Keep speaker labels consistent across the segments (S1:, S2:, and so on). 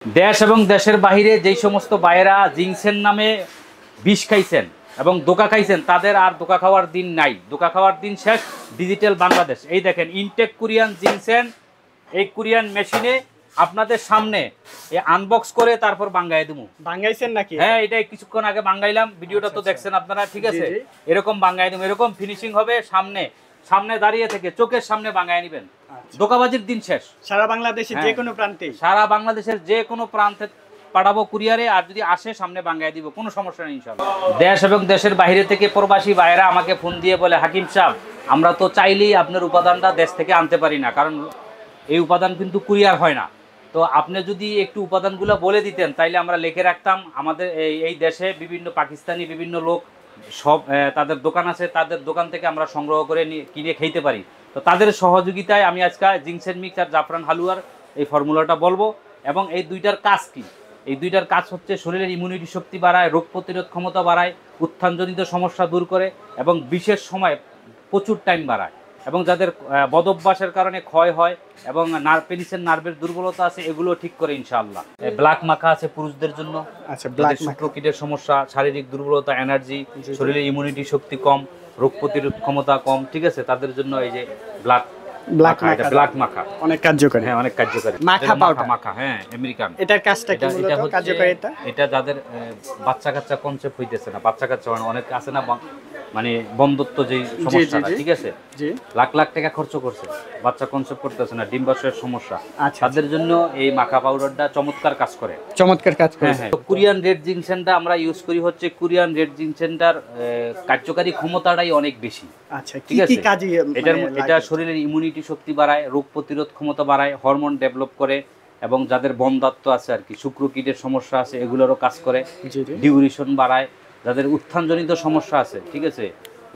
S1: দেশ এবং দেশের বাহিরে যেই সমস্ত ভাইয়েরা জিংসেন নামে বিষ খাইছেন এবং দোকা খাইছেন, তাদের আর দোকা খাওয়ার দিন নাই। দোকা খাওয়ার দিন শেষ। ডিজিটাল বাংলাদেশ, এই দেখেন ইনটেক কোরিয়ান জিংসেন, এই কোরিয়ান মেশিনে আপনাদের সামনে আনবক্স করে তারপর বাঙ্গাই দেবো।
S2: বাঙ্গাইছেন নাকি?
S1: হ্যাঁ, এটা কিছুক্ষণ আগে বাঙ্গাইলাম, ভিডিওটা তো দেখছেন আপনারা, ঠিক আছে? এরকম বাঙ্গাই দেবো, এরকম ফিনিশিং হবে। সামনে সামনে দাঁড়িয়ে থেকে চোখের সামনে বাঙ্গাই নেবেন। দোকাবাজির দিন শেষ।
S2: সারা বাংলাদেশের যে কোনো প্রান্তে,
S1: সারা বাংলাদেশের যে কোনো প্রান্তে পাঠাবো কুরিয়ারে, আর যদি আসে সামনে বাঙ্গাই দিব, কোনো সমস্যা নেই ইনশাআল্লাহ। দেশ এবং দেশের বাইরে থেকে প্রবাসী ভাইরা আমাকে ফোন দিয়ে বলে, হাকিম সাহেব আমরা তো চাইলেই আপনার উপাদানটা দেশ থেকে আনতে পারি না, কারণ এই উপাদান কিন্তু কুরিয়ার হয় না। তো আপনি যদি একটু উপাদানগুলো বলে দিতেন তাইলে আমরা লিখে রাখতাম। আমাদের এই দেশে বিভিন্ন পাকিস্তানি বিভিন্ন লোক সব তাদের দোকান আছে, তাদের দোকান থেকে আমরা সংগ্রহ করে কিনে খেতে পারি। তো তাদের সহযোগিতায় আমি আজকে জিংসেন মিক্স আর জাফরান হালুয়ার এই ফর্মুলাটা বলবো। এবং এই দুইটার কাজ কি? এই দুইটার কাজ হচ্ছে শরীরের ইমিউনিটি শক্তি বাড়ায়, রোগ প্রতিরোধ ক্ষমতা বাড়ায়, উত্থানজনিত সমস্যা দূর করে এবং বিশেষ সময় প্রচুর টাইম বাড়ায়। এবং যাদের বদভ্যাসের কারণে ক্ষয় হয় এবং পেনিসের নার্ভের দুর্বলতা আছে, এগুলো ঠিক করে ইনশাআল্লাহ। ব্ল্যাক মাখা আছে পুরুষদের জন্য।
S2: আচ্ছা, ব্ল্যাক
S1: শুক্রকিটের সমস্যা, শারীরিক দুর্বলতা, এনার্জি, শরীরের ইমিউনিটি শক্তি কম, রোগ প্রতিরোধ ক্ষমতা কম, ঠিক আছে, তাদের জন্য এই যে ব্ল্যাক মাখা
S2: অনেক কার্যকরী।
S1: হ্যাঁ, অনেক কার্যকরী
S2: মাখা পাউডার।
S1: মাখা, হ্যাঁ, আমেরিকান।
S2: এটার কাজটা কি মূলত কার্যকারিতা?
S1: এটা যাদের বাচ্চা কাচ্চা কনসেপ্ট হইতেছে না, বাচ্চা কাচ্চা অনেক আছে না, মানে বন্ধুত্ব যে সমস্যাটা, ঠিক আছে, লাখ লাখ টাকা খরচ করছে, বাচ্চা কনসেপ্ট করতেছে না, ডিম্বাশয়ের সমস্যা, তাদের জন্য এই মাখা পাউডারটা চমৎকার কাজ করে।
S2: চমৎকার কাজ করে।
S1: হ্যাঁ, কোরিয়ান রেড জিংসেনটা আমরা ইউজ করি হচ্ছে, কোরিয়ান রেড জিংসেনটার কার্যকারী ক্ষমতাটাই অনেক বেশি।
S2: আচ্ছা, ঠিক আছে।
S1: এটা শরীরের ইমিউনিটি শক্তি বাড়ায়, রোগ প্রতিরোধ ক্ষমতা বাড়ায়, হরমোন ডেভেলপ করে, এবং যাদের বন্ধ্যাত্ব আছে আর কি, শুক্রকিটের সমস্যা আছে, এগুলোরও কাজ করে, ডিউরেশন বাড়ায়, যাদের উত্থানজনিত সমস্যা আছে, ঠিক আছে,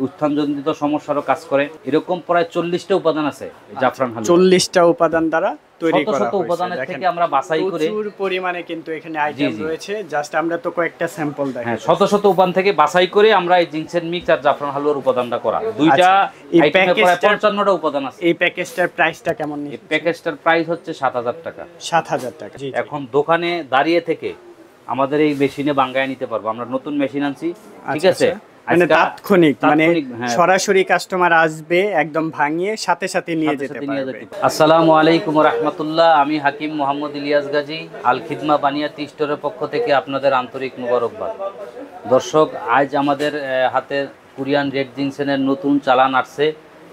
S1: উত্থানজনিত সমস্যারও কাজ করে। এরকম প্রায় 40টা উপাদান আছে জাফরান হালুয়া।
S2: 40টা উপাদান দ্বারা তৈরি করা হয়েছে।
S1: উপাদানের থেকে আমরা বাছাই করে,
S2: প্রচুর পরিমাণে কিন্তু এখানে আইটেম রয়েছে, জাস্ট আমরা তো কয়েকটা স্যাম্পল দেখাই।
S1: হ্যাঁ, শত শত উপাদান থেকে বাছাই করে আমরা এই জিংসেন মিক্স আর জাফরান হালুয়ার উপাদানটা করা। দুইটা আইটেমে প্রায় 55টা উপাদান আছে।
S2: এই প্যাকেজটার প্রাইসটা কেমন?
S1: এই প্যাকেজটার প্রাইস হচ্ছে 7000 টাকা।
S2: 7000 টাকা।
S1: এখন দোকানে দাঁড়িয়ে থেকে আমাদের এই মেশিনে বাঙ্গায় নিতে পারবো। আমরা নতুন মেশিন আনছি, ঠিক আছে,
S2: মানে তাৎক্ষণিক, মানে সরাসরি কাস্টমার আসবে, একদম ভাঙিয়ে সাথে সাথে নিয়ে যেতে পারবে।
S1: আসসালামু আলাইকুম ওয়া রাহমাতুল্লাহ। আমি হাকিম মোহাম্মদ ইলিয়াস গাজী, আল খিদমা বানিয়াতি স্টোরের পক্ষ থেকে আপনাদের আন্তরিক মোবারকবাদ। দর্শক, আজ আমাদের হাতে কোরিয়ান রেড জিংসেনের নতুন চালান আসছে।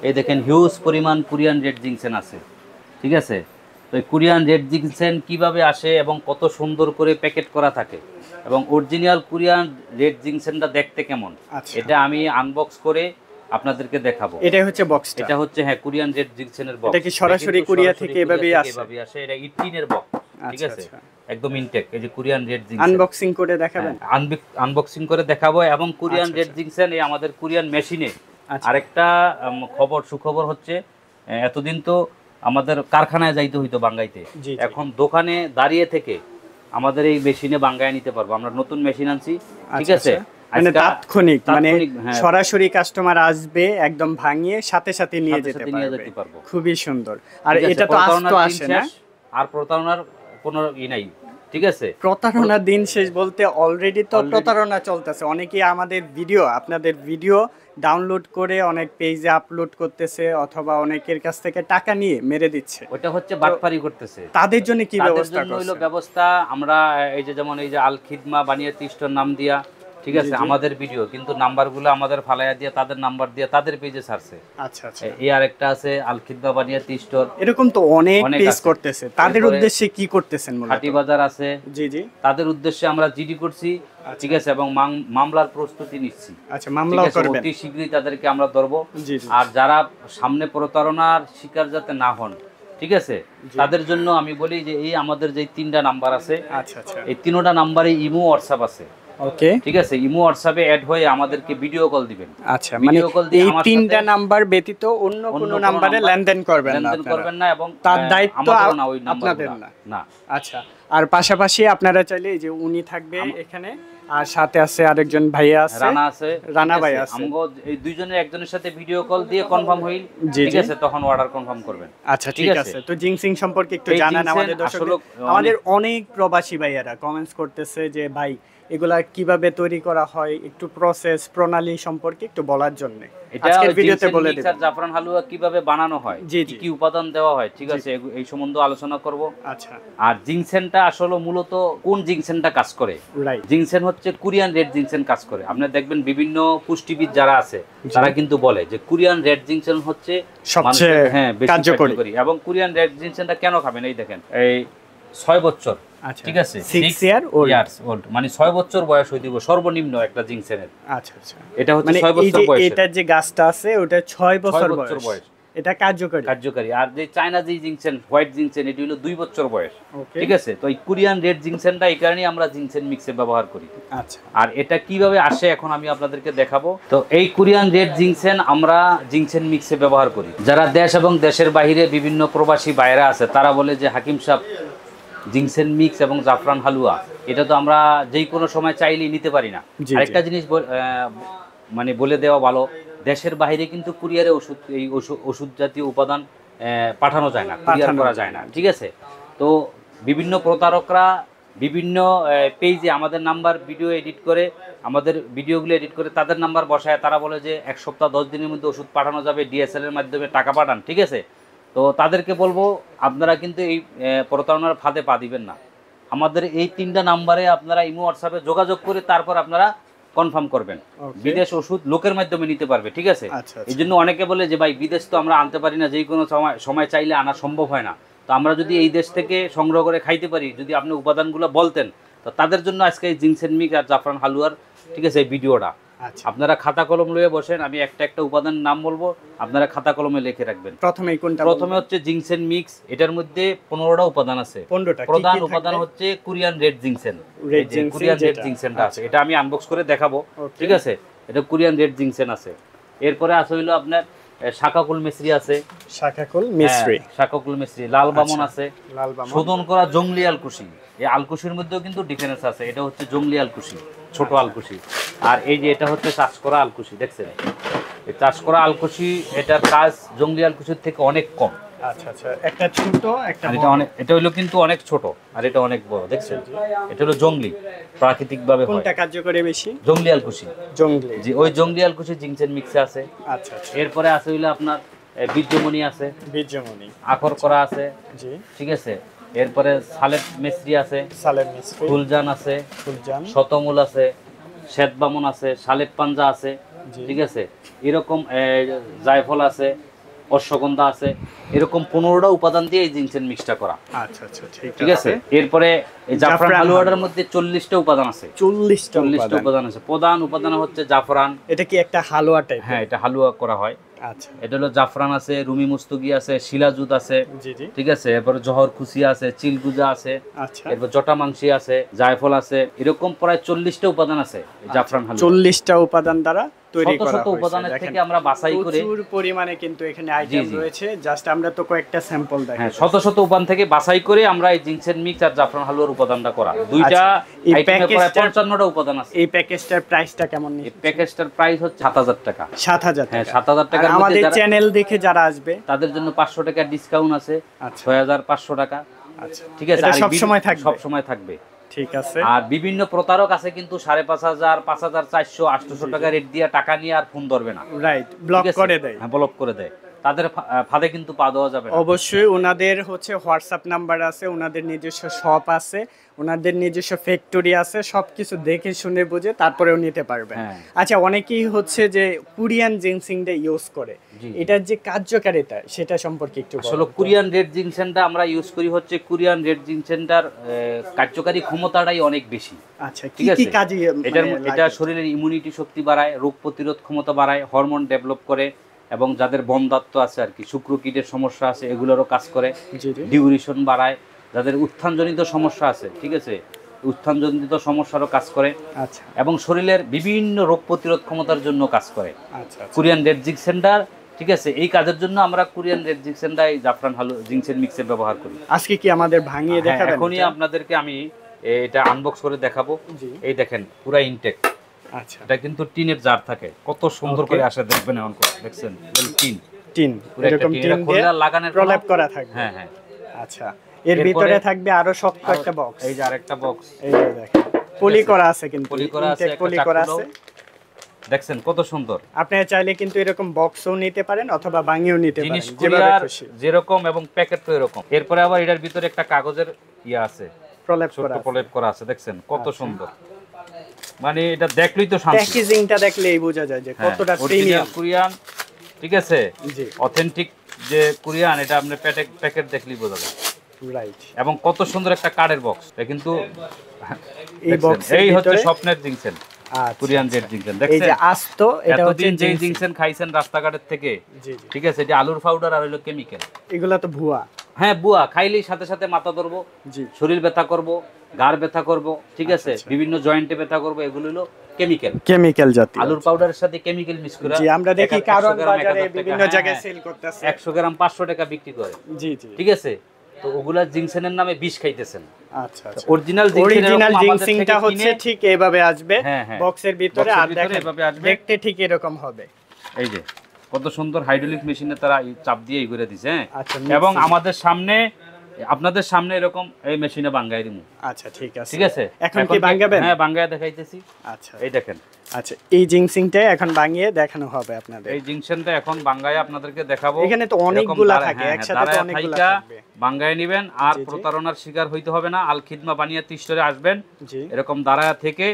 S1: এই দেখেন, হিউজ পরিমাণ কোরিয়ান রেড জিংসেন আছে, ঠিক আছে। তো এই কোরিয়ান রেড জিংসেন কিভাবে আসে এবং কত সুন্দর করে প্যাকেট করা থাকে, এবং অরিজিনাল কোরিয়ান রেড জিংসেনটা দেখতে কেমন, এটা আমি আনবক্স করে আপনাদেরকে দেখাবো।
S2: এটা হচ্ছে বক্সটা।
S1: এটা হচ্ছে, হ্যাঁ, কোরিয়ান রেড জিংসেনের বক্স।
S2: এটা কি সরাসরি কোরিয়া থেকে এভাবেই আসে?
S1: এটা 18 এর বক্স, ঠিক আছে, একদম ইনটেক। এই যে কোরিয়ান রেড জিংসেন
S2: আনবক্সিং করে দেখাবেন?
S1: আনবক্সিং করে দেখাবো। এবং কোরিয়ান রেড জিংসেন এই আমাদের কোরিয়ান মেশিনে আরেকটা সুখবর হচ্ছে, এতদিন তো আমাদের কারখানায় যাইতে হইতো বাঙ্গাইতে, এখন দোকানে দাঁড়িয়ে থেকে আমাদের এই মেশিনে বাঙ্গায় নিতে পারবো। আমরা নতুন মেশিন আনছি, ঠিক আছে,
S2: মানে তাৎক্ষণিক, মানে সরাসরি কাস্টমার আসবে, একদম ভাঙিয়ে সাথে সাথে নিয়ে যেতে পারবে। খুবই সুন্দর। আর এটা তো আস্ত আসে না,
S1: আর প্রতারণার কোনো নাই, ঠিক আছে।
S2: প্রতারণার দিন শেষ বলতে অলরেডি তো প্রতারণা চলতেছে। অনেকেই আমাদের আপনাদের ভিডিও ডাউনলোড করে অনেক পেজে আপলোড করতেছে, অথবা অনেকের কাছ থেকে টাকা নিয়ে মেরে দিচ্ছে।
S1: ওটা হচ্ছে বাটপারি করতেছে।
S2: তাদের জন্য কি ব্যবস্থা
S1: হইলো? ব্যবস্থা আমরা এই যে, যেমন এই যে আল খিদমা বানিয়াতি স্টোর নাম দিয়া, ঠিক আছে, আমাদের ভিডিও কিন্তু নাম্বারগুলো আমাদের ফালাইয়া দিয়ে, তাদের নাম্বার দিয়ে তাদের পেজে ছাড়ছে।
S2: আচ্ছা আচ্ছা।
S1: এই আরেকটা আছে আল খিদমা বানিয়াতি স্টোর,
S2: এরকম তো অনেক পেজ করতেছে। তাদের উদ্দেশ্যে কি করতেছেন?
S1: হাটি বাজার আছে,
S2: জি জি,
S1: তাদের উদ্দেশ্যে আমরা জিডি করছি, ঠিক আছে, এবং মামলার প্রস্তুতি নিচ্ছি।
S2: আচ্ছা, মামলাও করবেন?
S1: অতি শীঘ্রই তাদেরকে আমরা ধরবো। আর যারা সামনে প্রতারণার শিকার যাতে না হন, ঠিক আছে, তাদের জন্য আমি বলি যে এই আমাদের যে 3টা নাম্বার আছে,
S2: আচ্ছা আচ্ছা,
S1: এই 3টা নাম্বারে ইমো হোয়াটসঅ্যাপ আছে,
S2: ওকে,
S1: ঠিক আছে, ইমো হোয়াটসঅ্যাপে অ্যাড হয়ে আমাদেরকে ভিডিও কল দিবেন।
S2: আচ্ছা, মানে এই 3টা নাম্বার ব্যতীত অন্য কোন নম্বরে লেনদেন করবেন না, এবং তার দায়িত্ব আপনাদের না। আচ্ছা, আর পাশাপাশি আপনারা চাইলে যে উনি থাকবে এখানে, আর সাথে আছে আরেকজন ভাইয়া আছে,
S1: রানা আছে,
S2: রানা ভাই আছে।
S1: আমগো এই দুইজনের একজনের সাথে ভিডিও কল দিয়ে কনফার্ম হইল,
S2: জি,
S1: ঠিক
S2: জি।
S1: আছে, তখন অর্ডার কনফার্ম করবেন।
S2: আচ্ছা ঠিক আছে। তো জিংসিং সম্পর্কে একটু
S1: এই
S2: জানান
S1: জিনসেন
S2: আমাদের দর্শকদের।
S1: আসলে
S2: আমাদের অনেক প্রবাসী ভাইয়ারা কমেন্টস করতেছে যে ভাই এগুলা কিভাবে তৈরি করা হয়, একটু প্রসেস প্রণালী সম্পর্কে একটু বলার জন্য
S1: এটা
S2: আজকের
S1: ওই
S2: ভিডিওতে
S1: জিনসেন
S2: বলে
S1: মিক্স
S2: দেব।
S1: আর জাফরান হালুয়া কিভাবে বানানো হয়,
S2: জি,
S1: কি
S2: জি।
S1: কি উপাদান দেওয়া হয়, ঠিক আছে, এই সম্বন্ধে আলোচনা করব।
S2: আচ্ছা
S1: আর জিনসেনটা আসলে মূলত কোন জিনসেনটা কাজ করে?
S2: রাইট।
S1: জিনসেন হচ্ছে কোরিয়ান রেড জিনসেন কাজ করে। আপনি দেখবেন বিভিন্ন পুষ্টিবিদ যারা আছে তারা কিন্তু বলে যে কোরিয়ান রেড জিনসেন হচ্ছে
S2: সবচেয়ে
S1: বেশি
S2: কার্যকরী।
S1: এবং কোরিয়ান রেড জিনসেনটা কেন খাবেন? এই দেখেন, এই 6 বছর,
S2: আচ্ছা
S1: ঠিক আছে,
S2: 6 ইয়ার ওল্ড।
S1: ইয়ার্স ওল্ড, মানে 6 বছর বয়স হইতে হবে সর্বনিম্ন একটা জিনসেনের।
S2: আচ্ছা আচ্ছা।
S1: এটা হচ্ছে
S2: মানে
S1: 6
S2: এই
S1: বছর
S2: যে
S1: বয়স,
S2: এটা যে গাছটা আছে ওটা 6 বছর
S1: বছর বয়স।
S2: এটা কার্যকরী।
S1: কার্যকারী। আর যে চায়না যে জিনসেন, হোয়াইট জিনসেন, এটি হলো 2 বছর বয়স,
S2: ওকে
S1: ঠিক আছে। তো এই কোরিয়ান রেড জিনসেনটা এই কারণেই আমরা জিনসেন মিক্সে ব্যবহার করি।
S2: আচ্ছা
S1: আর এটা কিভাবে আসে এখন আমি আপনাদেরকে দেখাবো। তো এই কোরিয়ান রেড জিনসেন আমরা জিনসেন মিক্সে ব্যবহার করি। যারা দেশ এবং দেশের বাইরে বিভিন্ন প্রবাসী বাইরা আছে তারা বলে যে হাকিম সাহেব জিনসেন মিক্স এবং জাফরান হালুয়া এটা তো আমরা যেই কোনো সময় চাইলেই নিতে পারি না।
S2: জি,
S1: আরেকটা জিনিস মানে বলে দেওয়া ভালো, দেশের বাইরে কিন্তু কুরিয়ারে ওষুধ জাতীয় উপাদান পাঠানো যায় না, কুরিয়ার করা যায় না, ঠিক আছে। তো বিভিন্ন প্রতারকরা বিভিন্ন পেজে আমাদের নাম্বার ভিডিও এডিট করে, আমাদের ভিডিওগুলো এডিট করে তাদের নাম্বার বসায়, তারা বলে যে 1 সপ্তাহ 10 দিনের মধ্যে ওষুধ পাঠানো যাবে, ডিএসএল এর মাধ্যমে টাকা পাঠান, ঠিক আছে। তো তাদেরকে বলবো আপনারা কিন্তু এই প্রতারণার ফাঁদে পা দিবেন না। আমাদের এই 3টা নাম্বারে আপনারা ইমো হোয়াটসঅ্যাপে যোগাযোগ করে তারপর আপনারা কনফার্ম করবেন।
S2: Okay.
S1: বিদেশ ওষুধ লোকের মাধ্যমে নিতে পারবে, ঠিক আছে।
S2: আচ্ছা,
S1: এই জন্য অনেকে বলে যে ভাই বিদেশ তো আমরা আনতে পারি না, যে কোনো সময় চাইলে আনা সম্ভব হয় না। তো আমরা যদি এই দেশ থেকে সংগ্রহ করে খাইতে পারি, যদি আপনি উপাদানগুলো বলতেন, তো তাদের জন্য আজকে এই জিনসেন মিক্স আর জাফরান হালুয়ার, ঠিক আছে, এই ভিডিওটা।
S2: আচ্ছা
S1: আপনারা খাতা কলম লয়ে বসেন, আমি একটা একটা উপাদানের নাম বলবো, আপনারা খাতা কলমে লিখে রাখবেন।
S2: প্রথমে কোনটা?
S1: প্রথমে হচ্ছে জিনসেন মিক্স, এটার মধ্যে 15টা উপাদান আছে।
S2: 15টা
S1: প্রধান উপাদান হচ্ছে Korean red ginseng.
S2: Red ginseng,
S1: Korean red জিনসেনটা আছে, এটা আমি আনবক্স করে দেখাবো,
S2: Okay.
S1: ঠিক আছে। এটা কোরিয়ান রেড জিনসেন আছে। এরপরে আছে হইলো আপনার শাকাকুল মিশ্রি আছে,
S2: শাকাকুল মিশ্রি,
S1: শাকাকুল মিশ্রি, লাল বামন আছে,
S2: লাল বামন,
S1: শোধন করা জংলি আলকুশি। এই আলকুশির মধ্যেও কিন্তু ডিফারেন্স আছে, এটা হচ্ছে জংলি আলকুশি, ছোট আলকুশি। আর এই যে এটা হচ্ছে চাষ করা আলকুশি, দেখছেন, এই চাষ করা আলকুশি, এটার কাজ জংলি আলকুশির থেকে অনেক কম।
S2: আচ্ছা আচ্ছা, একটা ছোট একটা
S1: আর এটা অনেক, এটা হলো কিন্তু অনেক ছোট, আর এটা অনেক বড়, দেখছেন। এটা হলো জংলি, প্রাকৃতিক ভাবে হয়।
S2: কোনটা কার্যকরী বেশি?
S1: জংলি আলকুশি,
S2: জংলি।
S1: জি, ওই জংলি আলকুশি জিনসেন মিক্সে আছে।
S2: আচ্ছা আচ্ছা,
S1: এরপরে আছে হইলো আপনার বীর্যমণি আছে,
S2: বীর্যমণি,
S1: আখর করা আছে,
S2: জি,
S1: ঠিক আছে। এরপরে সালেব মিশ্রি আছে,
S2: সালেম মিশ্রি,
S1: ফুলজান আছে,
S2: ফুলজান,
S1: শতমূল আছে, শ্বেত বামন আছে, সালেব পাঞ্জা আছে,
S2: জি।
S1: ঠিক আছে। এরকম জায়ফল আছে, অশ্বগন্ধা আছে, এরকম 15টা উপাদান দিয়ে এই জিনসেন মিক্সটা করা,
S2: আচ্ছা আচ্ছা,
S1: ঠিক আছে। এরপরে এই জাফরান
S2: জাফরান
S1: হালুয়াটার মধ্যে 40টা উপাদান আছে,
S2: 40টা
S1: 40টা উপাদান আছে। প্রধান উপাদান হচ্ছে জাফরান।
S2: এটা কি একটা হালুয়া টাইপ?
S1: হ্যাঁ, এটা হালুয়া করা হয়।
S2: আচ্ছা,
S1: এটা হলো জাফরান আছে, রুমি মুস্তুকি আছে, শিলাজুদ আছে,
S2: জি জি,
S1: ঠিক আছে। এরপরে জহর খুশিয়া আছে, চিলগুজা আছে,
S2: আচ্ছা,
S1: এরপর জটা মাংসি আছে, জায়ফল আছে, এরকম প্রায় 40টা উপাদান আছে এই জাফরান হালুয়া।
S2: 40টা উপাদান দ্বারা তৈরি
S1: শত
S2: করা
S1: শত
S2: হয়েছে।
S1: উপাদানের
S2: দেখেন,
S1: থেকে আমরা বাছাই করে,
S2: প্রচুর পরিমাণে কিন্তু এখানে আইটেম
S1: জি।
S2: রয়েছে, জাস্ট আমরা তো কয়েকটা স্যাম্পল দেখাই।
S1: হ্যাঁ, শত শত উপাদান থেকে বাছাই করে আমরা এই জিনসেন মিক্স আর জাফরান হালুয়ার উপাদানটা করা। দুইটা
S2: আচ্ছা, এই
S1: আইটেমে প্রায়
S2: প্যাকেজটার-
S1: 55টা উপাদান আছে।
S2: এই প্যাকেজটার প্রাইসটা কেমন?
S1: এই প্যাকেজটার প্রাইস হচ্ছে 7000 টাকা।
S2: 7000
S1: হ্যাঁ,
S2: টাকা।
S1: 7000 টাকার
S2: আর
S1: মধ্যে
S2: আমাদের
S1: যারা-
S2: চ্যানেল দেখে যারা আসবে
S1: তাদের জন্য 500 টাকা ডিসকাউন্ট আছে,
S2: আচ্ছা
S1: 6500 টাকা,
S2: আচ্ছা,
S1: ঠিক আছে।
S2: এটা
S1: আর
S2: সব সময় থাকবে?
S1: সব সময় থাকবে।
S2: ঠিক আছে।
S1: আর বিভিন্ন প্রতারক আছে কিন্তু 5500, 5400, 800 টাকা রেট দিয়ে টাকা নিয়ে আর ফোন ধরবে না,
S2: রাইট, ব্লক
S1: ঠিক আছে?
S2: করে দেয়।
S1: হ্যাঁ, ব্লক করে দেয়। তাদের ফাঁদে কিন্তু পা দেওয়া যাবে না।
S2: অবশ্যই ওনাদের হচ্ছে হোয়াটসঅ্যাপ নাম্বার আছে, ওনাদের নিজস্ব শপ আছে, ওনাদের নিজস্ব ফ্যাক্টরি আছে, সবকিছু দেখে শুনে বুঝে তারপরেও নিতে পারবেন।
S1: হ্যাঁ।
S2: আচ্ছা, অনেকেই হচ্ছে যে কোরিয়ান জিনসিংটা ইউজ করে,
S1: জি।
S2: এটার যে কার্যকারিতা সেটা সম্পর্কে একটু
S1: আসলে
S2: বলুন তো।
S1: কোরিয়ান রেড জিনসেনটা আমরা ইউজ করি হচ্ছে, কোরিয়ান রেড জিনসেনটার কার্যকারী ক্ষমতাটাই অনেক বেশি,
S2: আচ্ছা, কি
S1: ঠিক
S2: কি
S1: আছে।
S2: কাজে
S1: এটা শরীরের ইমিউনিটি শক্তি বাড়ায়, রোগ প্রতিরোধ ক্ষমতা বাড়ায়, হরমোন ডেভেলপ করে, এবং যাদের বন্ধাত্ব আছে আর কি, শুক্রকীটের সমস্যা আছে, এগুলোরও কাজ করে,
S2: জি জি,
S1: ডিউরেশন বাড়ায়, যাদের উত্থানজনিত সমস্যা আছে, ঠিক আছে, উত্থানজনিত সমস্যারও কাজ করে,
S2: আচ্ছা
S1: এবং শরীরের বিভিন্ন রোগ প্রতিরোধ ক্ষমতার জন্য কাজ করে
S2: আচ্ছা,
S1: কোরিয়ান রেড জিনসেনটা, ঠিক আছে। এই কাজের জন্য আমরা কোরিয়ান রেড জিনসেনটা এই জাফরান হালু জিনসেন মিক্সে ব্যবহার করি।
S2: আজকে কি আমাদের ভাঙিয়ে
S1: হ্যাঁ,
S2: দেখাবেন?
S1: এখনই আপনাদেরকে আমি এটা আনবক্স করে দেখাবো।
S2: জি।
S1: এই দেখেন পুরা ইনটেক।
S2: আচ্ছা,
S1: এটা কিন্তু টিনের জার থাকে, কত সুন্দর করে আসে দেখবেন। এখন দেখছেন টিন,
S2: টিন
S1: পুরো একটা
S2: এরকম
S1: টিন,
S2: টিন
S1: এটা
S2: দিয়ে
S1: খোলা লাগানোর
S2: প্রলেপ
S1: কোনো-
S2: করা থাকবে।
S1: হ্যাঁ হ্যাঁ।
S2: আচ্ছা, এর
S1: এরপরে-
S2: ভিতরে থাকবে আরো শক্ত একটা বক্স।
S1: এই যে আরেকটা বক্স,
S2: এই যে দেখেন পলি করা আছে, কিন্তু
S1: পলি করা আছে,
S2: ইনটেক
S1: একটা
S2: পলি করা
S1: চাকুলো।
S2: আছে।
S1: দেখছেন কত সুন্দর।
S2: আপনারা চাইলে কিন্তু এরকম বক্সও নিতে পারেন অথবা ভাঙিয়েও নিতে পারেন,
S1: জিনিস
S2: যেভাবে
S1: কুরিয়ার
S2: খুশি
S1: যেরকম এবং প্যাকেট তো এরকম। এরপরে আবার এটার ভিতরে একটা কাগজের ইয়ে আছে,
S2: প্রলেপ
S1: ছোট্ট
S2: করা আছে।
S1: প্রলেপ করা আছে, দেখছেন কত
S2: আচ্ছা।
S1: সুন্দর। মানে এটা দেখলেই তো শান্তি।
S2: প্যাকেজিংটা দেখলেই বোঝা যায় যে
S1: হ্যাঁ,
S2: কতটা
S1: original
S2: প্রিমিয়াম।
S1: কোরিয়ান, ঠিক আছে,
S2: জি,
S1: অথেন্টিক যে কোরিয়ান, এটা আপনি প্যাকেট দেখলেই বোঝা যায়।
S2: রাইট।
S1: এবং কত সুন্দর একটা কার্ডের বক্স। এটা কিন্তু
S2: এই
S1: দেখছেন,
S2: বক্সের
S1: এই হচ্ছে
S2: ভিতরে
S1: স্বপ্নের জিনসেন,
S2: আচ্ছা,
S1: কোরিয়ান জেড জিনসেন।
S2: এই
S1: দেখছেন
S2: যে আস্ত, এটা হচ্ছে
S1: এতদিন যে
S2: জিনসিং।
S1: জিনসেন খাইছেন রাস্তাঘাটের থেকে,
S2: জি জি,
S1: ঠিক আছে, এটা আলুর পাউডার আর হলো কেমিক্যাল।
S2: এগুলা তো ভুয়া।
S1: হ্যাঁ, বুয়া খাইলেই সাথে সাথে মাথা ধরবো,
S2: জি,
S1: শরীর ব্যথা করব, ঘাড় ব্যথা করব, ঠিক আছে,
S2: আচ্ছা।
S1: বিভিন্ন জয়েন্টে ব্যথা করব, এগুলো হলো কেমিক্যাল।
S2: কেমিক্যাল জাতীয়।
S1: আলুর পাউডারের সাথে কেমিক্যাল মিক্স করে।
S2: জি, আমরা দেখি
S1: 100
S2: কারণ
S1: গ্রাম,
S2: বাজারে
S1: 1000 টাকা,
S2: বিভিন্ন
S1: হ্যাঁ,
S2: জায়গায়
S1: হ্যাঁ,
S2: সেল করতেছে।
S1: 100 গ্রাম 500 টাকা বিক্রি করে,
S2: জি জি,
S1: ঠিক আছে। তো ওগুলা জিনসেনের নামে বিষ খাইতেছেন।
S2: আচ্ছা আচ্ছা।
S1: অরিজিনাল
S2: অরিজিনাল জিনসিংটা হচ্ছে ঠিক এইভাবে আসবে
S1: হ্যাঁ, হ্যাঁ।
S2: বক্সের ভিতরে,
S1: বক্সের
S2: আর
S1: ভিতরে
S2: দেখেন
S1: এভাবে আসবে।
S2: দেখতে ঠিক এরকম হবে।
S1: এই যে কত সুন্দর হাইড্রোলিক মেশিনে তারা এই চাপ দিয়ে এই করে দিছে, হ্যাঁ।
S2: আচ্ছা,
S1: এবং
S2: mixing।
S1: আমাদের সামনে, আপনাদের সামনে এরকম এই মেশিনে বাঙ্গাই দিমু,
S2: আচ্ছা, ঠিক আছে।
S1: ঠিক আছে।
S2: এখন কি ভাঙাবেন?
S1: হ্যাঁ, বাঙ্গায় দেখাইতেছি।
S2: আচ্ছা
S1: এই দেখেন,
S2: আচ্ছা, এই জিনসিংটা এখন ভাঙিয়ে দেখানো হবে আপনাদের।
S1: এই জিংশনটা এখন বাঙ্গায় আপনাদেরকে দেখাবো।
S2: এখানে তো
S1: এরকম
S2: অনেকগুলা
S1: দাঁড়ায়-
S2: থাকে,
S1: হ্যাঁ,
S2: একসাথে
S1: দাঁড়ায়
S2: তো অনেকগুলা
S1: থাইকা
S2: থাকবে।
S1: বাঙ্গায় নিবেন, আর
S2: জি, জি।
S1: প্রতারণার শিকার হইতে হবে না। আল খিদমা বানিয়া 30 স্টোরে আসবেন,
S2: জি,
S1: এরকম দাঁড়ায় থেকে,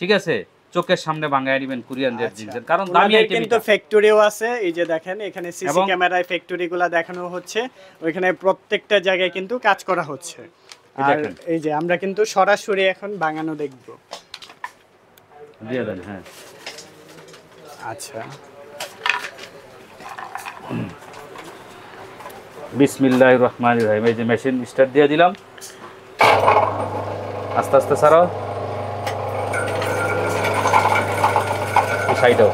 S1: ঠিক আছে, চোখের সামনে বাঙ্গায় নিবেন কোরিয়ান জেড
S2: আচ্ছা।
S1: জিংশন, কারণ দামি
S2: ওনাদের
S1: আইটেম
S2: কিন্তু ফ্যাক্টরিও আছে। এই যে দেখেন এখানে সিসি
S1: এবং-
S2: ক্যামেরায় ফ্যাক্টরিগুলো দেখানো হচ্ছে, ওইখানে প্রত্যেকটা জায়গায় কিন্তু কাজ করা হচ্ছে।
S1: এই
S2: আর
S1: দেখেন।
S2: এই যে আমরা কিন্তু সরাসরি এখন বাঙানো দেখবো।
S1: দিয়ে দেন। হ্যাঁ,
S2: আচ্ছা,
S1: বিসমিল্লাহির রহমানির রহিম। এই যে মেশিন স্টার্ট দিয়ে দিলাম, আস্তে আস্তে ছাড়াও, সাইডও।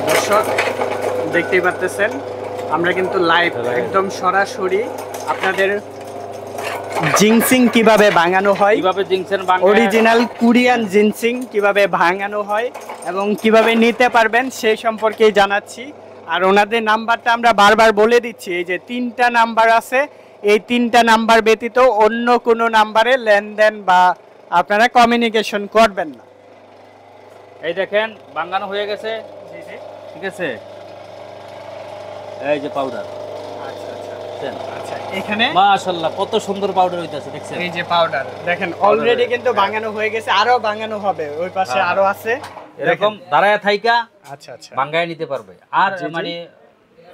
S2: দর্শক দেখতেই পাচ্ছেন আমরা কিন্তু লাইভ একদম সরাসরি আপনাদের জিনসিং কিভাবে ভাঙানো হয়,
S1: কিভাবে জিংশন বাঙ্গায়,
S2: অরিজিনাল কোরিয়ান জিনসিং কিভাবে ভাঙানো হয় এবং কিভাবে নিতে পারবেন সেই সম্পর্কেই জানাচ্ছি। আর ওনাদের নাম্বারটা আমরা বারবার বলে দিচ্ছি, এই যে 3টা নাম্বার আছে, এই 3টা নাম্বার ব্যতীত অন্য কোনো নাম্বারে লেনদেন বা আপনারা কমিউনিকেশন করবেন না।
S1: এই দেখেন বাঙ্গানো হয়ে গেছে, ঠিক আছে। এই যে পাউডার,
S2: আচ্ছা আচ্ছা
S1: দেখছেন?
S2: আচ্ছা, এখানে
S1: মাশাআল্লাহ কত সুন্দর পাউডার হইতাছে, দেখছেন।
S2: এই যে পাউডার দেখেন অলরেডি কিন্তু ভাঙানো হয়ে গেছে, আরো ভাঙানো হবে, ওই পাশে
S1: হ্যাঁ,
S2: আরো আছে
S1: এরকম
S2: দেখেন।
S1: দাঁড়ায় থাইকা
S2: আচ্ছা আচ্ছা,
S1: বাঙ্গায় নিতে পারবে, আর
S2: জি, জি।
S1: মানে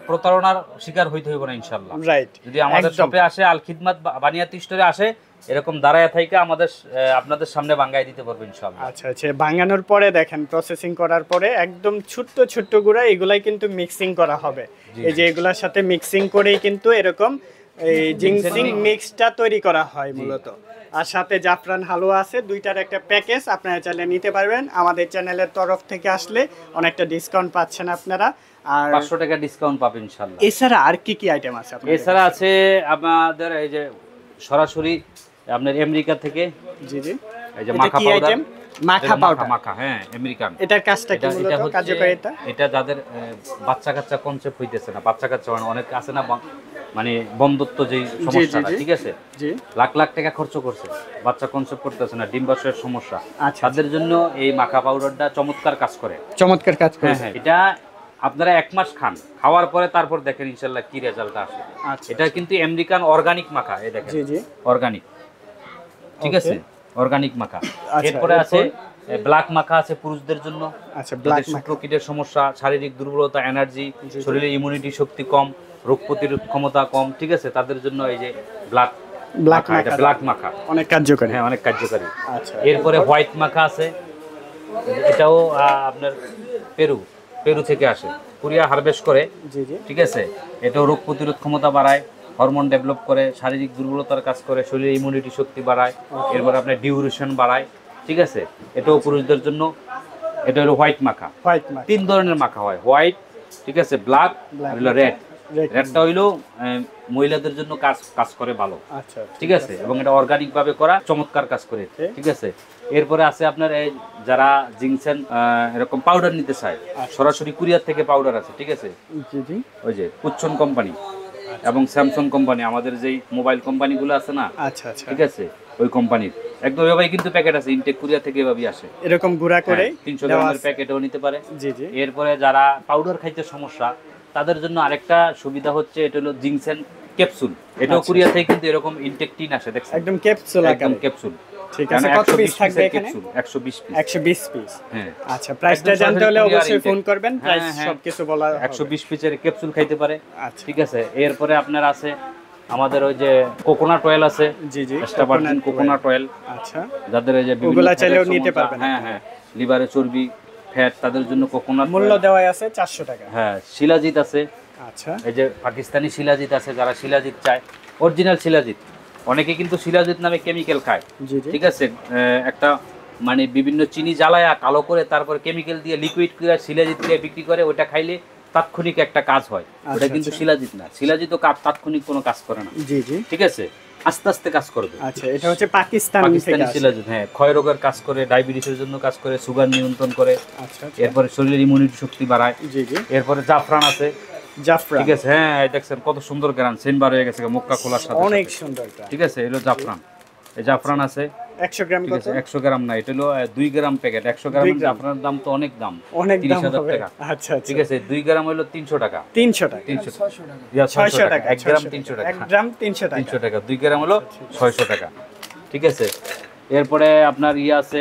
S1: প্রতারণার শিকার হইতে হইব না ইনশাআল্লাহ।
S2: রাইট।
S1: যদি আমাদের শপে আসে, আল খিদমাত বানিয়াতি স্টোরে আসে, এরকম দাঁড়ায় থাইকা আমাদের আপনাদের সামনে বাঙ্গায় দিতে পারবে ইনশাআল্লাহ।
S2: আচ্ছা আচ্ছা, ভাঙানোর পরে দেখেন প্রসেসিং করার পরে একদম ছোট্ট ছোট্ট গুঁড়া এগুলাই কিন্তু মিক্সিং করা হবে।
S1: জি,
S2: এই যে এগুলার সাথে মিক্সিং করেই কিন্তু এরকম এই জিনসিং মিক্সটা তৈরি করা হয় মূলত। আর সাথে জাফরান হালুয়া আছে, দুইটার একটা প্যাকেজ আপনারা চাইলে নিতে পারবেন। আমাদের চ্যানেলের তরফ থেকে আসলে অনেকটা ডিসকাউন্ট পাচ্ছেন আপনারা। আর
S1: 500 টাকা ডিসকাউন্ট পাবেন ইনশাআল্লাহ।
S2: এছাড়া আর কি কি আইটেম আছে আপনাদের?
S1: এছাড়া আছে আমাদের এই যে সরাসরি আপনার আমেরিকা থেকে
S2: জি জি,
S1: এই যে
S2: এটা
S1: মাখা
S2: কি
S1: পাউডার,
S2: আইটেম? মাখা পাউডার।
S1: মাখা, হ্যাঁ, আমেরিকান।
S2: এটার কাজটা কি
S1: এটা
S2: মূলত, কার্যকারিতা?
S1: এটা যাদের বাচ্চা কাচ্চা কনসেপ্ট হইতেছে না, বাচ্চা কাচ্চা মানে অনেক আছে না, মানে বন্ধুত্ব যেই সমস্যাটা,
S2: জি।
S1: ঠিক আছে,
S2: জি,
S1: লাখ লাখ টাকা খরচ করছে, বাচ্চা কনসেপ্ট করতেছে না, ডিম্বাশয়ের সমস্যা,
S2: আচ্ছা,
S1: তাদের জন্য এই মাখা পাউডারটা চমৎকার কাজ করে।
S2: চমৎকার কাজ
S1: হ্যাঁ
S2: করেছে।
S1: হ্যাঁ, এটা আপনারা 1 মাস খান, খাওয়ার পরে তারপর দেখেন ইনশাআল্লাহ কি রেজাল্ট আসে।
S2: আচ্ছা,
S1: এটা কিন্তু আমেরিকান অর্গানিক মাখা, এই দেখেন,
S2: জি জি,
S1: অর্গানিক, ঠিক আছে, অর্গানিক মাখা।
S2: আচ্ছা,
S1: এরপরে আছে ব্ল্যাক মাখা, আছে পুরুষদের জন্য,
S2: আচ্ছা, ব্ল্যাক
S1: যাদের শুক্রকিটের সমস্যা, শারীরিক দুর্বলতা, এনার্জি, শরীরে ইমিউনিটি শক্তি কম, রোগ প্রতিরোধ ক্ষমতা কম, ঠিক আছে, তাদের জন্য এই যে ব্ল্যাক মাখা, এটা ব্ল্যাক মাখা,
S2: অনেক কার্যকরী।
S1: হ্যাঁ, অনেক কার্যকারী।
S2: আচ্ছা,
S1: এরপরে হোয়াইট মাখা আছে, এটাও আপনার পেরু থেকে আসে, কোরিয়া হারভেস্ট করে,
S2: জি জি,
S1: ঠিক আছে। এটাও রোগ প্রতিরোধ ক্ষমতা বাড়ায়, হরমোন ডেভেলপ করে, শারীরিক দুর্বলতার কাজ করে, শরীরে ইমিউনিটি শক্তি বাড়ায়, এরপর আপনার ডিউরেশন বাড়ায়, ঠিক আছে। এটাও পুরুষদের জন্য এটা হলো হোয়াইট মাখা।
S2: হোয়াইট মাখা।
S1: 3 ধরনের মাখা হয়, হোয়াইট, ঠিক আছে, ব্ল্যাক আর হলো রেড।
S2: Red
S1: রেডটা হইলো মহিলাদের জন্য কাজ করে ভালো,
S2: আচ্ছা
S1: ঠিক আছে, এবং এটা অর্গানিক ভাবে করা, চমৎকার কাজ করে, ঠিক আছে। এরপরে আছে আপনার এই যারা জিনসেন এরকম পাউডার নিতে চায়, সরাসরি কুরিয়ার থেকে পাউডার আছে, ঠিক আছে।
S2: জি জি।
S1: ওই যে কুচ্ছন কোম্পানি এবং স্যামসাং কোম্পানি, আমাদের যেই মোবাইল কোম্পানিগুলো আছে না,
S2: আচ্ছা আচ্ছা,
S1: ঠিক আছে, ওই কোম্পানির একদম এভাবেই কিন্তু প্যাকেট আছে, ইনটেক কুরিয়ার থেকে এভাবেই আসে,
S2: এরকম গুঁড়া করে
S1: 300 গ্রামের প্যাকেটও নিতে পারে।
S2: জি জি।
S1: এরপরে যারা পাউডার খাইতে সমস্যা, তাদের জন্য আরেকটা সুবিধা হচ্ছে, এটা হলো জিনসেন ক্যাপসুল। এটাও কুরিয়ার থেকে কিন্তু এরকম ইনটেক টিন আসে, দেখছেন,
S2: একদম ক্যাপসুল
S1: একদম
S2: আকারে।
S1: ক্যাপসুল।
S2: ঠিক আছে, কত পিস থাকবে এখানে?
S1: 120 পিস।
S2: 120 পিস।
S1: হ্যাঁ।
S2: আচ্ছা, প্রাইসটা জানতে হলে অবশ্যই ফোন করবেন, প্রাইস সবকিছু বলা হবে।
S1: 120 পিসের ক্যাপসুল খাইতে পারে।
S2: আচ্ছা,
S1: ঠিক আছে। এরপরে আপনার আছে আমাদের ওই যে কোকোনাট অয়েল আছে।
S2: জি জি,
S1: এক্সট্রা ভার্জিন কোকোনাট অয়েল।
S2: আচ্ছা,
S1: যাদের এই যে
S2: ওগুলা চাইলেও নিতে পারবেন।
S1: হ্যাঁ হ্যাঁ, লিভারে চর্বি, ফ্যাট, তাদের জন্য কোকোনাট
S2: মূল্য দেওয়া আছে 400 টাকা।
S1: হ্যাঁ, শিলাজিৎ আছে।
S2: আচ্ছা,
S1: এই যে পাকিস্তানি শিলাজিৎ আছে, যারা শিলাজিৎ চায়, অরিজিনাল শিলাজিৎ। অনেকে কিন্তু শিলাজিৎ নামে কেমিক্যাল খায়,
S2: জি জি,
S1: ঠিক আছে, একটা মানে বিভিন্ন চিনি জ্বালায়া কালো করে তারপর কেমিক্যাল দিয়ে লিকুইড করে শিলাজিৎ দিয়ে বিক্রি করে, ওটা খাইলে তাৎক্ষণিক একটা কাজ হয়। ওটা কিন্তু শিলাজিৎ না, শিলাজিৎও তাৎক্ষণিক কোনো কাজ করে না।
S2: জি জি,
S1: ঠিক আছে, আস্তে আস্তে কাজ করবে।
S2: আচ্ছা, এটা হচ্ছে পাকিস্তানি
S1: শিলাজিৎ। হ্যাঁ, ক্ষয় রোগের কাজ করে, ডায়াবেটিসের জন্য কাজ করে, সুগার নিয়ন্ত্রণ করে।
S2: আচ্ছা,
S1: এরপরে শরীরের ইমিউনিটি শক্তি বাড়ায়।
S2: জি জি।
S1: এরপরে জাফরান আছে।
S2: জাফরান,
S1: ঠিক আছে, হ্যাঁ, দেখছেন কত সুন্দর গ্রান, সেন বার হয়ে গেছে মক্কা খোলার সাথে।
S2: অনেক সুন্দর।
S1: ঠিক আছে, এলো জাফরান। এই জাফরান আছে
S2: 100 গ্রাম কত?
S1: 100 গ্রাম না, এটা হলো 2 গ্রাম প্যাকেট। 100 গ্রাম জাফরানের দাম তো অনেক দাম,
S2: অনেক দাম
S1: 30,000
S2: হবে।
S1: টাকা।
S2: আচ্ছা আচ্ছা,
S1: ঠিক আছে, 2 গ্রাম হলো 300 টাকা।
S2: 300 টাকা, 600 টাকা,
S1: 1 গ্রাম 300 টাকা।
S2: 1 গ্রাম 300 টাকা।
S1: 300 টাকা, 2 গ্রাম হলো 600 টাকা। ঠিক আছে। এরপরে আপনার আছে,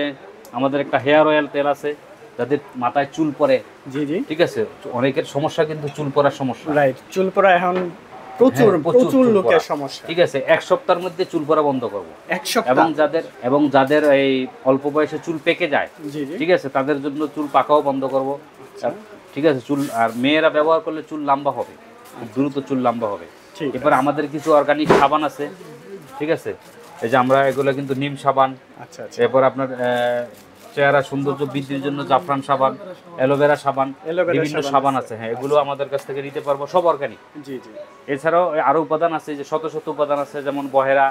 S1: আমাদের একটা হেয়ার অয়েল তেল আছে, যাদের মাথায় চুল পড়ে।
S2: জি জি,
S1: ঠিক আছে, অনেকের সমস্যা কিন্তু চুল পড়ার সমস্যা।
S2: রাইট, চুল পড়া এখন প্রচুর লোকের সমস্যা।
S1: ঠিক আছে, 1 সপ্তাহের মধ্যে চুল পড়া বন্ধ করব।
S2: 1 সপ্তাহ।
S1: এবং যাদের এই অল্প বয়সে চুল পেকে যায়,
S2: জি জি,
S1: ঠিক আছে, তাদের জন্য চুল পাকাও বন্ধ করব। ঠিক আছে, চুল আর মেয়েরা ব্যবহার করলে চুল লম্বা হবে, দ্রুত চুল লম্বা হবে। এরপর আমাদের কিছু অর্গানিক সাবান আছে। ঠিক আছে, এই যে আমরা এগুলো কিন্তু নিম সাবান।
S2: আচ্ছা আচ্ছা,
S1: এরপর আপনার চেহারা সৌন্দর্য বৃদ্ধির জন্য জাফরান সাবান, অ্যালোভেরা সাবান, বিভিন্ন সাবান আছে। হ্যাঁ, এগুলো আমাদের কাছ থেকে নিতে পারবো, সব অর্গানিক।
S2: জি জি।
S1: এছাড়াও আরো উপাদান আছে, যে শত শত উপাদান আছে, যেমন বহেরা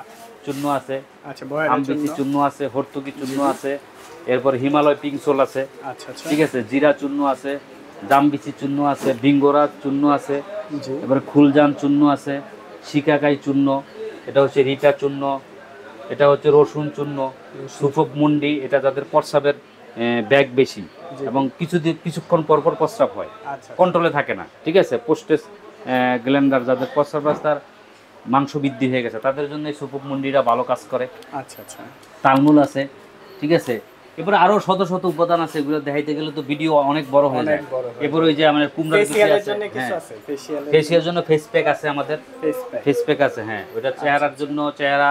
S1: চূর্ণ আছে,
S2: আচ্ছা, বহেরা
S1: আমবিচি চূর্ণ আছে, হর্তুকি চূর্ণ আছে, এরপর হিমালয় পিঙ্ক সোল আছে।
S2: আচ্ছা আচ্ছা,
S1: ঠিক আছে, জিরা চূর্ণ আছে, জামবিচি চূর্ণ আছে, বিঙ্গোরা চূর্ণ আছে,
S2: জি,
S1: এবারে খুলজান চূর্ণ আছে, শিকাকাই চূর্ণ, এটা হচ্ছে রিটা চূর্ণ, এটা হচ্ছে রসুন চূর্ণ, সুফক মুন্ডি, এটা যাদের প্রস্রাবের ব্যাগ বেশি এবং কিছুক্ষণ পর পর প্রস্রাব হয়,
S2: আচ্ছা,
S1: কন্ট্রোলে থাকে না। ঠিক আছে, পোস্টেস গ্ল্যান্ডার, যাদের প্রস্রাব রাস্তার মাংস বৃদ্ধি হয়ে গেছে, তাদের জন্য এই সুফক মুন্ডিটা ভালো কাজ করে।
S2: আচ্ছা আচ্ছা,
S1: তালমুল আছে। ঠিক আছে, এরপরে আরো শত শত উপাদান আছে, এগুলো দেখাইতে গেলে তো ভিডিও অনেক বড় হয়ে যায়। এরপর ওই যে আমাদের কুমড়ার বিচি আছে, ফেসিয়ালের জন্য ফেস প্যাক আছে, আমাদের ফেস প্যাক আছে। হ্যাঁ, ওটা চেহারার জন্য, চেহারা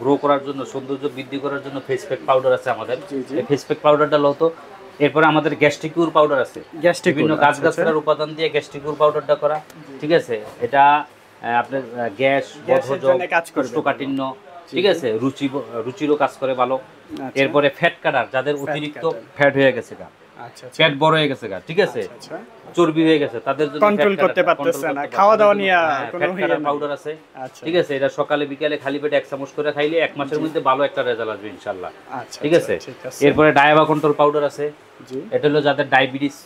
S1: গ্রো করার জন্য, সৌন্দর্য বৃদ্ধি করার জন্য ফেস প্যাক পাউডার আছে আমাদের। এই ফেস প্যাক পাউডারটা লতো। এরপরে আমাদের গ্যাস্ট্রিকিউর পাউডার আছে, বিভিন্ন গাছগাছড়ার উপাদান দিয়ে গ্যাস্ট্রিকিউর পাউডারটা করা। ঠিক আছে, এটা আপনার গ্যাস, বদহজম, কোষ্ঠকাঠিন্য, ঠিক আছে, রুচিরও কাজ করে ভালো। এরপরে ফ্যাট কাটার, যাদের অতিরিক্ত ফ্যাট হয়ে গেছে গা, ফ্যাট বড় হয়ে গেছে গা, ঠিক আছে, চর্বি হয়ে গেছে, তাদের জন্য
S2: কন্ট্রোল করতে পারতেছে না, খাওয়া দাওয়া নিয়ে কোনো
S1: ফ্যাট কাটার পাউডার আছে। ঠিক আছে, এটা সকালে বিকালে খালি পেটে 1 চামচ করে খাইলে 1 মাসের মধ্যে ভালো একটা রেজাল্ট আসবে ইনশাআল্লাহ। ঠিক আছে। এরপরে ডায়াবা কন্ট্রোল পাউডার আছে, এটা হলো যাদের ডায়াবেটিস,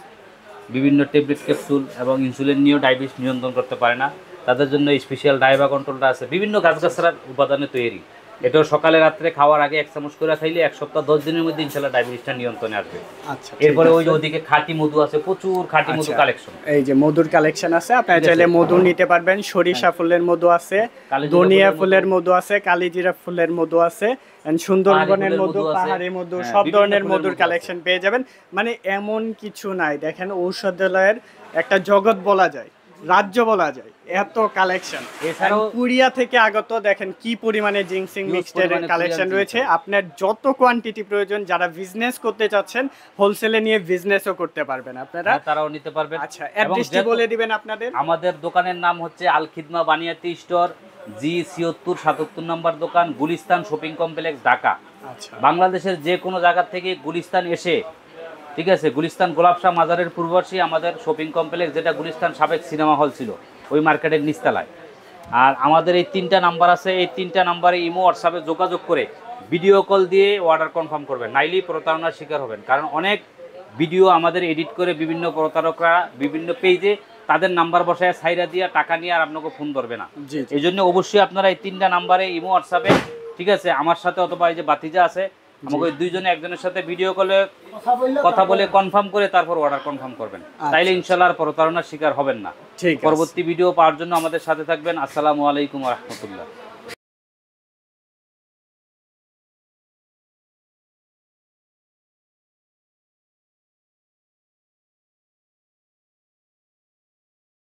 S1: বিভিন্ন ট্যাবলেট ক্যাপসুল এবং ইনসুলিন নিয়েও ডায়াবেটিস নিয়ন্ত্রণ করতে পারে না, তাদের জন্য স্পেশাল ডায়াবা কন্ট্রোলটা আছে, বিভিন্ন গাছগাছড়ার উপাদানে তৈরি। এটাও সকালে রাত্রে খাওয়ার আগে 1 চামচ করে খাইলে 1 সপ্তাহ 10 দিনের মধ্যে ইনশাআল্লাহ ডায়াবেটিসটা নিয়ন্ত্রণে আসবে। এরপরে ওই যে ওদিকে খাঁটি মধু আছে, প্রচুর খাঁটি মধু কালেকশন।
S2: এই যে মধুর কালেকশন আছে, আপনারা চাইলে মধু নিতে পারবেন। সরিষা ফুলের মধু আছে, ধনিয়া ফুলের মধু আছে, কালিজিরা ফুলের মধু আছে, সুন্দরবনের মধু, পাহাড়ি মধু, সব ধরনের মধুর কালেকশন পেয়ে যাবেন। মানে এমন কিছু নাই, দেখেন ঔষধালয়ের একটা জগৎ বলা যায়, রাজ্য বলা যায়, এত কালেকশন। এছাড়াও কুরিয়া থেকে আগত দেখেন কি পরিমাণে জিনসিং মিক্সডের কালেকশন রয়েছে। আপনার যত কোয়ান্টিটি প্রয়োজন, যারা বিজনেস করতে চাচ্ছেন, হোলসেলে নিয়ে বিজনেসও করতে পারবেন আপনারা,
S1: তারাও নিতে পারবেন।
S2: আচ্ছা, অ্যাড্রেসটি বলে দিবেন আপনাদের।
S1: আমাদের দোকানের নাম হচ্ছে আল খিদমা বানিয়াতি স্টোর, G76 নম্বর দোকান, গুলিস্তান শপিং কমপ্লেক্স, ঢাকা।
S2: আচ্ছা,
S1: বাংলাদেশের যে কোনো জায়গা থেকে গুলিস্তান এসে ঠিক আছে, গুলিস্তান গোলাপ শাহ মাজারের পূর্বপাশে আমাদের শপিং কমপ্লেক্স, যেটা গুলিস্তান সাবেক সিনেমা হল ছিল, ওই মার্কেটের নিচতলায়। আর আমাদের এই 3টা নাম্বার আছে, এই 3টা নাম্বারে ইমো হোয়াটসঅ্যাপে যোগাযোগ করে ভিডিও কল দিয়ে অর্ডার কনফার্ম করবেন, নাইলেই প্রতারণার শিকার হবেন। কারণ অনেক ভিডিও আমাদের এডিট করে বিভিন্ন প্রতারকরা বিভিন্ন পেজে তাদের নাম্বার বসায় সাইরা দিয়ে টাকা নিয়ে আর আপনাকে ফোন ধরবে না।
S2: জি
S1: এই জন্য অবশ্যই আপনারা এই 3টা নাম্বারে ইমো হোয়াটসঅ্যাপে, ঠিক আছে, আমার সাথে অথবা এই যে বাতিজা আছে, আমাকে ওই দুইজনে একজনের সাথে ভিডিও কলে কথা বলে কনফার্ম করে তারপর অর্ডার কনফার্ম করবেন। তাইলে ইনশাআল্লাহ আর প্রতারণার শিকার হবেন না।
S2: ঠিক আছে।
S1: পরবর্তী ভিডিও পাওয়ার জন্য আমাদের সাথে থাকবেন। আসসালামু আলাইকুম ওয়া রাহমাতুল্লাহ।